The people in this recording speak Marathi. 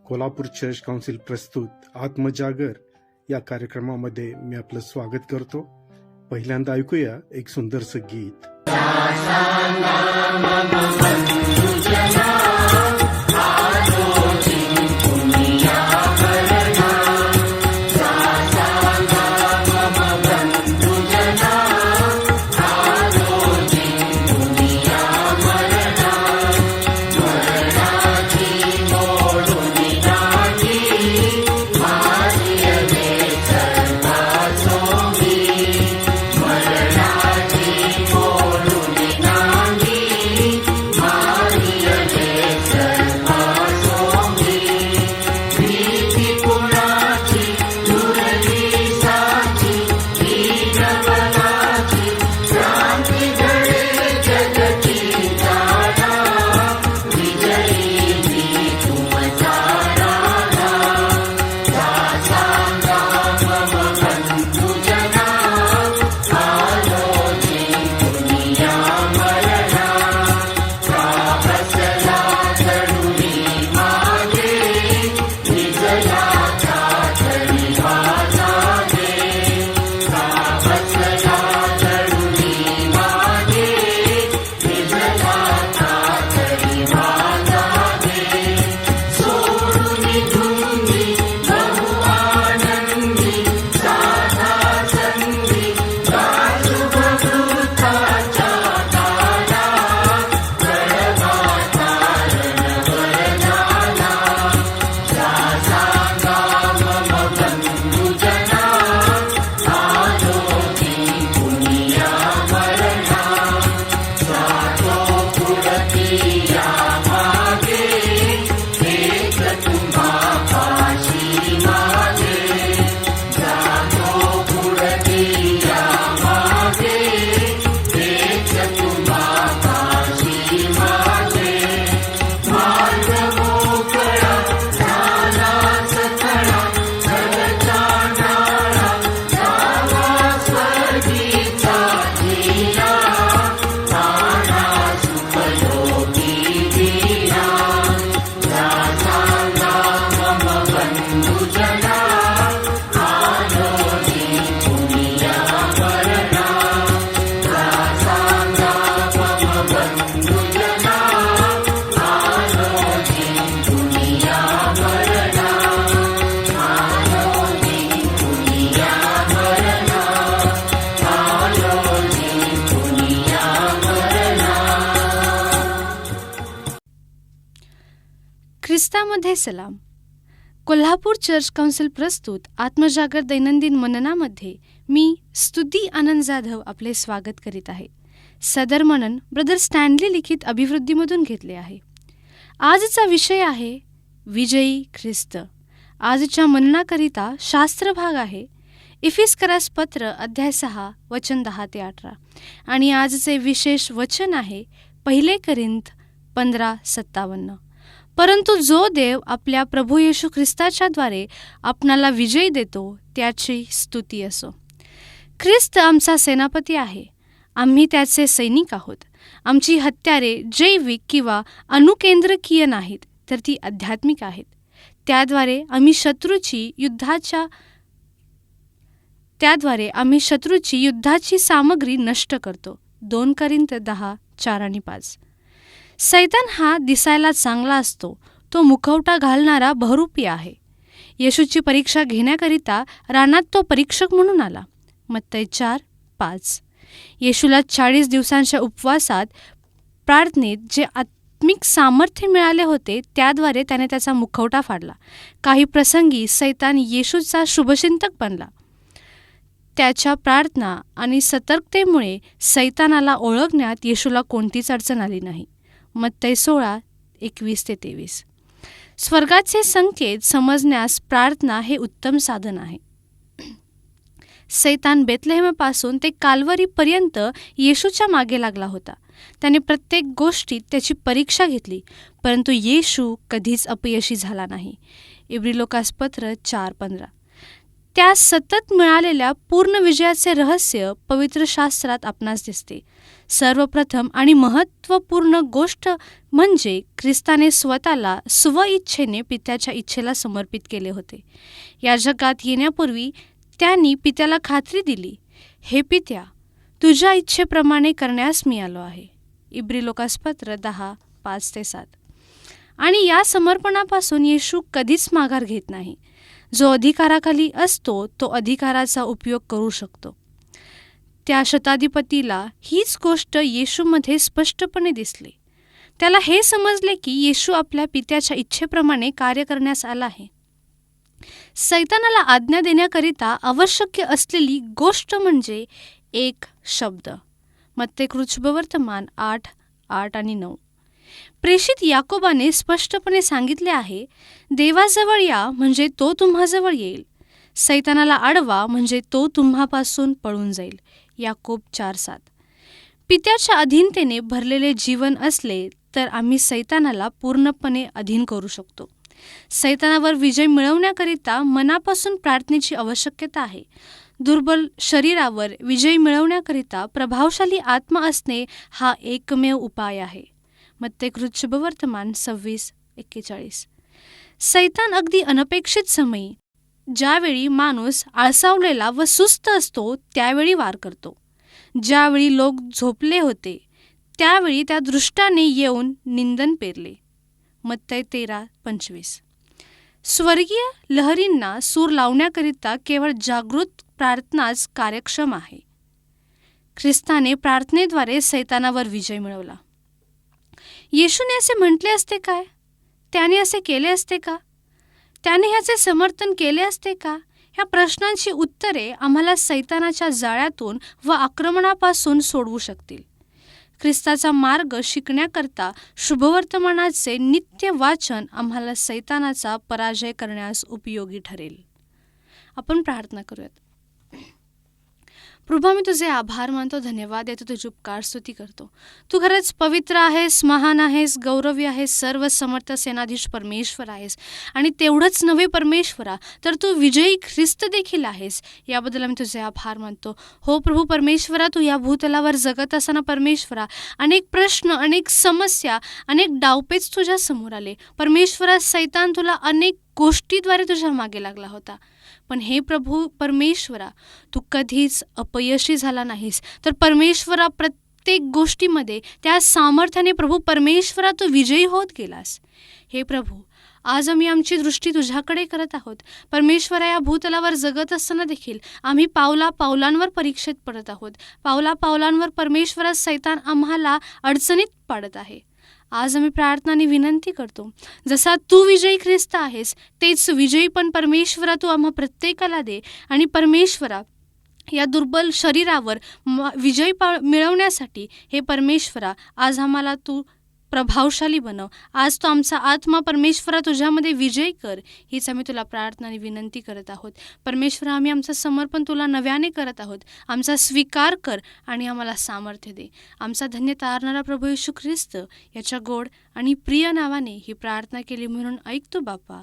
कोल्हापूर चर्च काउन्सिल प्रस्तुत आत्मजागर या कार्यक्रमामध्ये मी आपलं स्वागत करतो. पहिल्यांदा ऐकूया एक सुंदरसं गीत. ख्रिस्तामध्ये सलाम. कोल्हापूर चर्च काउन्सिल प्रस्तुत आत्मजागर दैनंदिन मननामध्ये मी स्तुती आनंद जाधव आपले स्वागत करीत आहे. सदर मनन ब्रदर स्टॅनली लिखित अभिवृद्धीमधून घेतले आहे. आजचा विषय आहे विजयी ख्रिस्त. आजच्या मननाकरिता शास्त्र भाग आहे इफिस्करास पत्र अध्याय 6 वचन 10 ते 18 आणि आजचे विशेष वचन आहे 1 कोरिंथ 15:57. परंतु जो देव आपल्या प्रभू येशू ख्रिस्ताच्याद्वारे आपणाला विजय देतो त्याची स्तुती असो. ख्रिस्त आमचा सेनापती आहे. आम्ही त्याचे सैनिक आहोत. आमची हत्यारे जैविक किंवा अणुकेंद्रकीय नाहीत, तर ती आध्यात्मिक आहेत. त्याद्वारे आम्ही शत्रूची युद्धाची सामग्री नष्ट करतो. 2 कोरिंथ 10:4 आणि 5. सैतान हा दिसायला चांगला असतो. तो मुखवटा घालणारा बहुरूपी आहे. येशूची परीक्षा घेण्याकरिता रानात तो परीक्षक म्हणून आला. मत्तई 4:5. येशूला 40 दिवसांच्या उपवासात प्रार्थनेत जे आत्मिक सामर्थ्य मिळाले होते त्याद्वारे त्याने त्याचा मुखवटा फाडला. काही प्रसंगी सैतान येशूचा शुभचिंतक बनला. त्याच्या प्रार्थना आणि सतर्कतेमुळे सैतानाला ओळखण्यात येशूला कोणतीच अडचण आली नाही. मत्तई 16:21-23. स्वर्गाचे संकेत समजण्यास प्रार्थना हे उत्तम साधन आहे. सैतान बेथलेहेमपासून ते काल्वरीपर्यंत येशूच्या मागे लागला होता. त्याने प्रत्येक गोष्टीत त्याची परीक्षा घेतली, परंतु येशू कधीच अपयशी झाला नाही. इब्रिलोकास पत्र 4:15. त्या सतत मिळालेल्या पूर्ण विजयाचे रहस्य पवित्र शास्त्रात आपणास दिसते. सर्वप्रथम आणि महत्त्वपूर्ण गोष्ट म्हणजे ख्रिस्ताने स्वतःला स्वइच्छेने पित्याच्या इच्छेला समर्पित केले होते. या जगात येण्यापूर्वी त्यांनी पित्याला खात्री दिली, हे पित्या, तुझ्या इच्छेप्रमाणे करण्यास मी आलो आहे. इब्री लोकासपत्र 10:5-7. आणि या समर्पणापासून येशू कधीच माघार घेत नाही. जो अधिकाराखाली असतो तो अधिकाराचा उपयोग करू शकतो. त्या शताधिपतीला हीच गोष्ट येशूमध्ये स्पष्टपणे दिसली. त्याला हे समजले की येशू आपल्या पित्याच्या इच्छेप्रमाणे कार्य करण्यास आला आहे. सैतानाला आज्ञा देण्याकरिता आवश्यक असलेली गोष्ट म्हणजे एक शब्द. मत्तेकृत शुभवर्तमान 8:8-9. प्रेषित याकोबाने स्पष्टपणे सांगितले आहे, देवाजवळ या म्हणजे तो तुम्हाजवळ येईल. सैतानाला अडवा म्हणजे तो तुम्हापासून पळून जाईल. याकोब 4:7. पित्याच्या अधीनतेने भरलेले जीवन असले तर आम्ही सैतानाला पूर्णपणे अधीन करू शकतो. सैतानावर विजय मिळवण्याकरिता मनापासून प्रार्थनेची आवश्यकता आहे. दुर्बल शरीरावर विजय मिळवण्याकरिता प्रभावशाली आत्मा असणे हा एकमेव उपाय आहे. मत्तेकृत शुभवर्तमान 26:41. सैतान अगदी अनपेक्षित समयी, ज्यावेळी माणूस आळसावलेला व सुस्त असतो त्यावेळी वार करतो. ज्यावेळी लोक झोपले होते त्यावेळी त्या दृष्टाने येऊन निंदन पेरले. मत्ते 13:25. स्वर्गीय लहरींना सूर लावण्याकरिता केवळ जागृत प्रार्थनाच कार्यक्षम आहे. ख्रिस्ताने प्रार्थनेद्वारे सैतानावर विजय मिळवला. येशूने असे म्हटले असते काय? त्याने असे केले असते का? त्याने ह्याचे समर्थन केले असते का? ह्या प्रश्नांची उत्तरे आम्हाला सैतानाच्या जाळ्यातून व आक्रमणापासून सोडवू शकतील. ख्रिस्ताचा मार्ग शिकण्याकरता शुभवर्तमानाचे नित्य वाचन आम्हाला सैतानाचा पराजय करण्यास उपयोगी ठरेल. आपण प्रार्थना करूयात. प्रभू, मी तुझे आभार मानतो, धन्यवाद देतो, तुझी उपकार स्तुती करतो. तू खरंच पवित्र आहेस, महान आहेस, गौरवी आहेस, सर्व समर्थ सेनाधीश परमेश्वर आहेस. आणि तेवढंच नव्हे परमेश्वरा, तर तू विजयी ख्रिस्त देखील आहेस. याबद्दल आम्ही तुझे आभार मानतो. हो प्रभू परमेश्वरा, तू या भूतलावर जगत असताना परमेश्वरा अनेक प्रश्न, अनेक समस्या, अनेक डावपेच तुझ्या समोर आले. परमेश्वरा, सैतान तुला अनेक गोष्टीद्वारे तुझ्या मागे लागला होता. पण हे प्रभू परमेश्वरा, तू कधीच अपयशी झाला नाहीस. तर परमेश्वरा, प्रत्येक गोष्टीमध्ये त्या सामर्थ्याने प्रभू परमेश्वरा तू विजयी होत गेलास. हे प्रभू, आज आम्ही आमची दृष्टी तुझ्याकडे करत आहोत. परमेश्वरा, या भूतलावर जगत असताना देखील आम्ही पावलांवर परीक्षेत पडत आहोत. पावलांवर परमेश्वरा सैतान आम्हाला अडचणीत पाडत आहे. आज आम्ही प्रार्थनाने विनंती करतो, जसा तू विजयी ख्रिस्त आहेस तेच विजयी पण परमेश्वरा तू आम्हा प्रत्येकाला दे. आणि परमेश्वरा, या दुर्बल शरीरावर विजय मिळवण्यासाठी हे परमेश्वरा आज आम्हाला तू प्रभावशाली बनव. आज तो आमचा आत्मा परमेश्वरा तुझ्यामध्ये विजय कर, हीच आम्ही तुला प्रार्थनाने विनंती करत आहोत. परमेश्वरा, आम्ही आमचं समर्पण तुला नव्याने करत आहोत. आमचा स्वीकार कर आणि आम्हाला सामर्थ्य दे. आमचा धन्य तारणारा प्रभू येशू ख्रिस्त याच्या गोड आणि प्रिय नावाने ही प्रार्थना केली म्हणून ऐकतो बापा.